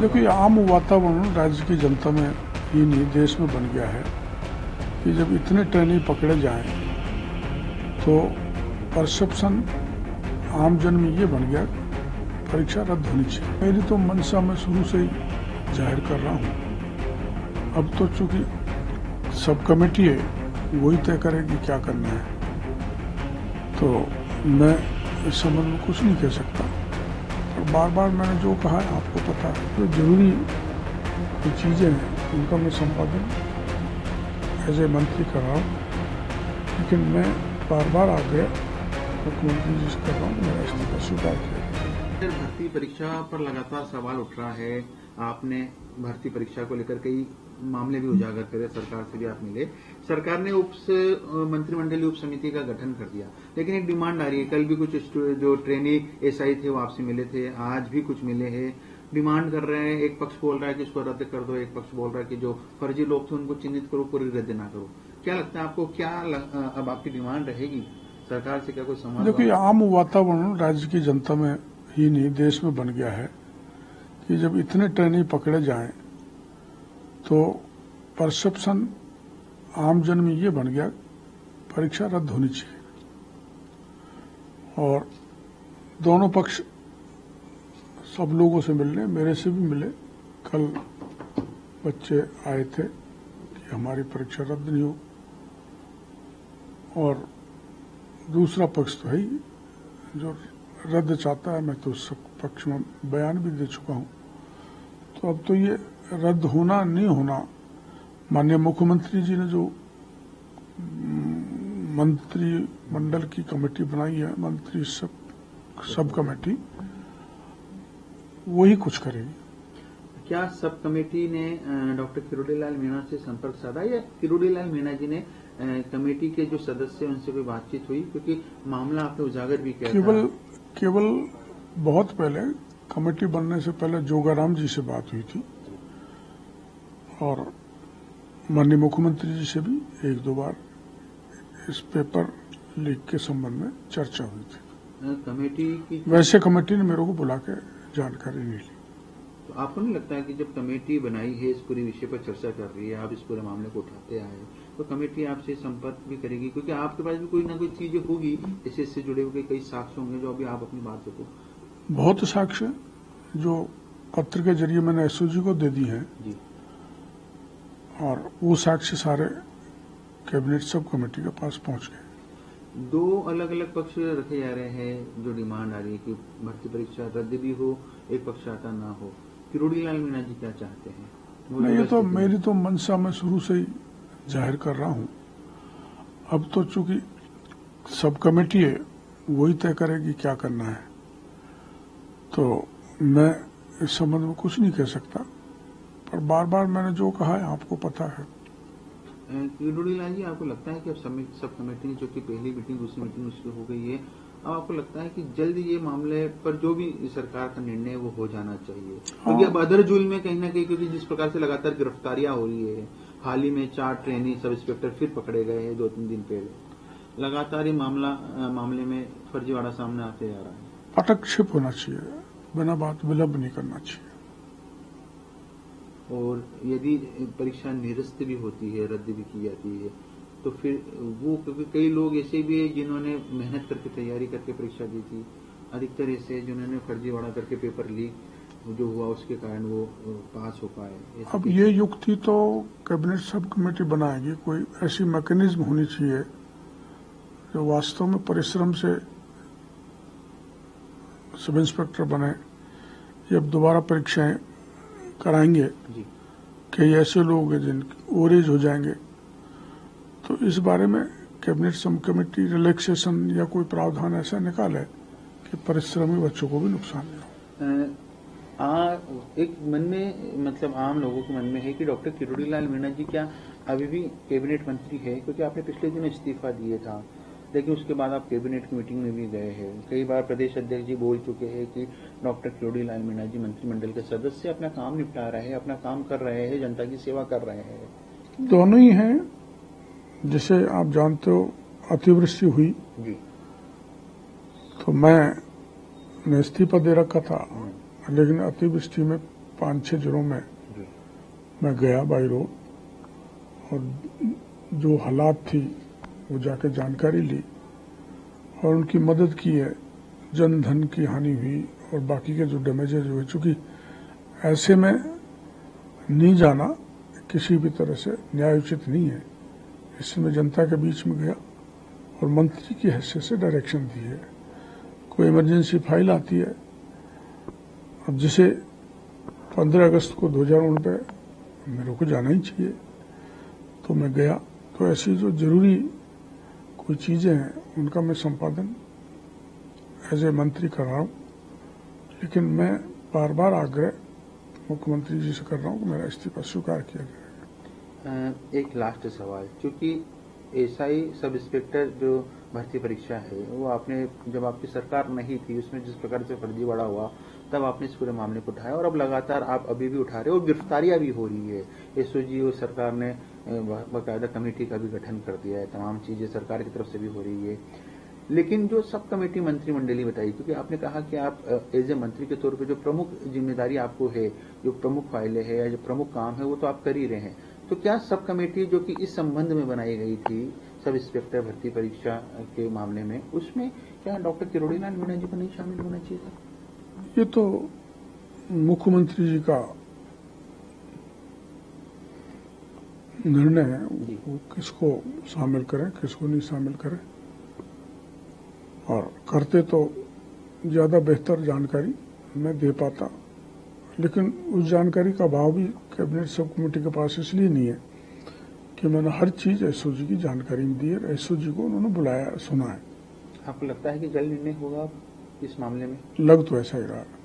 देखिए, आम वातावरण राज्य की जनता में ही नहीं देश में बन गया है कि जब इतने ट्रेनी पकड़े जाएं तो परसेप्शन आम जन में ये बन गया परीक्षा रद्द होनी चाहिए। मेरी तो मंशा मैं शुरू से ही जाहिर कर रहा हूँ। अब तो चूंकि सब कमेटी है, वही तय करेगी क्या करना है, तो मैं इस संबंध में कुछ नहीं कह सकता। और बार बार मैंने जो कहा है आपको पता है, जो जरूरी जो चीज़ें हैं उनका मैं संपादन एज ए मंत्री कर रहा हूँ, लेकिन मैं बार बार आग्रह मुख्यमंत्री जी से कर रहा हूँ, मेरा इस्तीफा स्वीकार किया। भर्ती परीक्षा पर लगातार सवाल उठ रहा है। आपने भर्ती परीक्षा को लेकर कई मामले भी उजागर करे, सरकार से भी आप मिले। सरकार ने मंत्रिमंडलीय उप समिति का गठन कर दिया, लेकिन एक डिमांड आ रही है। कल भी कुछ जो ट्रेनी एसआई थे वो आपसे मिले थे, आज भी कुछ मिले हैं, डिमांड कर रहे हैं। एक पक्ष बोल रहा है कि इसको रद्द कर दो, एक पक्ष बोल रहा है कि जो फर्जी लोग थे उनको चिन्हित करो, पूरी रद्द ना करो। क्या लगता है आपको, क्या अब आपकी डिमांड रहेगी सरकार से? क्या कोई समाधान? देखिए, आम वातावरण राज्य की जनता में ही नहीं देश में बन गया है कि जब इतने ट्रेनी पकड़े जाएं तो परसेप्शन आम जन में ये बन गया परीक्षा रद्द होनी चाहिए। और दोनों पक्ष सब लोगों से मिलने, मेरे से भी मिले। कल बच्चे आए थे कि हमारी परीक्षा रद्द नहीं हो, और दूसरा पक्ष तो है ही जो रद्द चाहता है। मैं तो उस पक्ष में बयान भी दे चुका हूं। तो अब तो ये रद्द होना नहीं होना, माननीय मुख्यमंत्री जी ने जो मंत्रिमंडल की कमेटी बनाई है, मंत्री सब कमेटी, वही कुछ करेगी। क्या सब कमेटी ने डॉक्टर किरोड़ीलाल मीणा से संपर्क साधा, या किरोड़ीलाल मीणा जी ने कमेटी के जो सदस्य उनसे कोई बातचीत हुई? क्योंकि मामला आपने उजागर भी किया था। केवल बहुत पहले, कमेटी बनने से पहले जोगाराम जी से बात हुई थी, और माननीय मुख्यमंत्री जी से भी एक दो बार इस पेपर लीक के संबंध में चर्चा हुई थी। कमेटी की वैसे कमेटी ने मेरे को बुला के जानकारी नहीं ली। तो आपको नहीं लगता है कि जब कमेटी बनाई है, इस पूरे विषय पर चर्चा कर रही है, आप इस पूरे मामले को उठाते आए, तो कमेटी आपसे संपर्क भी करेगी? क्योंकि आपके पास भी कोई ना कोई चीज होगी, इससे जुड़े हुए कई साक्ष्य होंगे जो अभी आप अपनी बात रखो। बहुत साक्ष्य जो पत्र के जरिए मैंने एसओजी को दे दी हैं, और वो साक्ष्य सारे कैबिनेट सब कमेटी के पास पहुंच गए। दो अलग अलग पक्ष रखे जा रहे हैं, जो डिमांड आ रही है कि भर्ती परीक्षा रद्द भी हो, एक पक्ष आता ना हो। किरोड़ीलाल मीणा जी क्या चाहते हैं? नहीं, तो मेरी तो मंशा मैं शुरू से ही जाहिर कर रहा हूं। अब तो चूंकि सब कमेटी है, वही तय करेगी क्या करना है, तो मैं इस संबंध में कुछ नहीं कह सकता। पर बार बार मैंने जो कहा है आपको पता है। किरोड़ीलाल जी, आपको लगता है कि अब सब कमेटी ने, जो कि पहली मीटिंग दूसरी मीटिंग उसकी हो गई है, अब आपको लगता है कि जल्द ये मामले पर जो भी सरकार का निर्णय है वो हो जाना चाहिए? क्योंकि अब अदर जुल्म में कहीं ना कहीं, क्योंकि जिस प्रकार से लगातार गिरफ्तारियां हो रही है, हाल ही में 4 ट्रेनी सब इंस्पेक्टर फिर पकड़े गए हैं 2-3 दिन पहले, लगातार ये मामले में फर्जीवाड़ा सामने आते जा रहा है। पटक्षेप होना चाहिए, बिना बात विलंब नहीं करना चाहिए। और यदि परीक्षा निरस्त भी होती है, रद्द भी की जाती है, तो फिर वो, क्योंकि कई लोग ऐसे भी है जिन्होंने मेहनत करके तैयारी करके परीक्षा दी थी, अधिकतर ऐसे जिन्होंने फर्जीवाड़ा करके पेपर लीक जो हुआ उसके कारण वो पास हो पाए। अब ये युक्ति तो कैबिनेट सब कमेटी बनाएगी। कोई ऐसी मैकेनिज्म होनी चाहिए जो वास्तव में परिश्रम से सब इंस्पेक्टर बने, जब दोबारा परीक्षाएं कराएंगे। कई ऐसे लोग हैं जिनकी ओवरेज हो जाएंगे, तो इस बारे में कैबिनेट सब कमेटी रिलैक्सेशन या कोई प्रावधान ऐसा निकाले कि परिश्रमी बच्चों को भी नुकसान नहीं हो। एक मन में, मतलब आम लोगों के मन में है कि डॉक्टर किरोड़ीलाल मीणा जी क्या अभी भी कैबिनेट मंत्री है? क्योंकि आपने पिछले दिन इस्तीफा दिए था, लेकिन उसके बाद आप कैबिनेट की मीटिंग में भी गए हैं। कई बार प्रदेश अध्यक्ष जी बोल चुके हैं कि डॉक्टर किरोड़ीलाल मीणा जी मंत्रिमंडल के सदस्य अपना काम निपटा रहे हैं, अपना काम कर रहे हैं, जनता की सेवा कर रहे हैं। दोनों ही हैं। जैसे आप जानते हो, अतिवृष्टि हुई जी, तो मैं इस्तीफा दे रखा था, लेकिन अतिवृष्टि में 5-6 जिलों में मैं गया बाई रोड, और जो हालात थी वो जाके जानकारी ली और उनकी मदद की है। जन धन की हानि हुई और बाकी के जो डैमेजेज हुए, चूंकि ऐसे में नहीं जाना किसी भी तरह से न्यायोचित नहीं है, इसमें जनता के बीच में गया और मंत्री की हैसियत से डायरेक्शन दी है। कोई इमरजेंसी फाइल आती है, अब जिसे 15 अगस्त को 2019 पे मेरे को जाना ही चाहिए, तो मैं गया। तो ऐसी जो जरूरी कोई चीजें हैं उनका मैं संपादन एज ए मंत्री कर रहा हूं, लेकिन मैं बार बार आग्रह मुख्यमंत्री जी से कर रहा हूं कि मेरा इस्तीफा स्वीकार किया जाए। एक लास्ट सवाल, क्योंकि एसआई सब इंस्पेक्टर जो भर्ती परीक्षा है वो आपने, जब आपकी सरकार नहीं थी उसमें जिस प्रकार से फर्जीवाड़ा हुआ तब आपने इस पूरे मामले को उठाया और अब लगातार आप अभी भी उठा रहे हो और गिरफ्तारियां भी हो रही है। एसओजी और सरकार ने बाकायदा कमेटी का भी गठन कर दिया है, तमाम चीजें सरकार की तरफ से भी हो रही है, लेकिन जो सब कमेटी मंत्रिमंडलीय बताई, क्योंकि आपने कहा कि आप एज ए मंत्री के तौर पे जो प्रमुख जिम्मेदारी आपको है, जो प्रमुख फाइलें है या जो प्रमुख काम है वो तो आप कर ही रहे हैं, तो क्या सब कमेटी जो कि इस संबंध में बनाई गई थी सब इंस्पेक्टर भर्ती परीक्षा के मामले में, उसमें क्या डॉक्टर किरोड़ी लाल मीणा जी को नहीं शामिल होना चाहिए था? ये तो मुख्यमंत्री जी का निर्णय है, वो किसको शामिल करें किसको नहीं शामिल करें, और करते तो ज्यादा बेहतर जानकारी मैं दे पाता, लेकिन उस जानकारी का अभाव भी कैबिनेट सब कमेटी के पास इसलिए नहीं है कि मैंने हर चीज एसओजी की जानकारी में दी है। एसओजी को उन्होंने बुलाया, सुना है। आपको लगता है कि जल्द निर्णय होगा इस मामले में? लग तो ऐसा ही रहा है।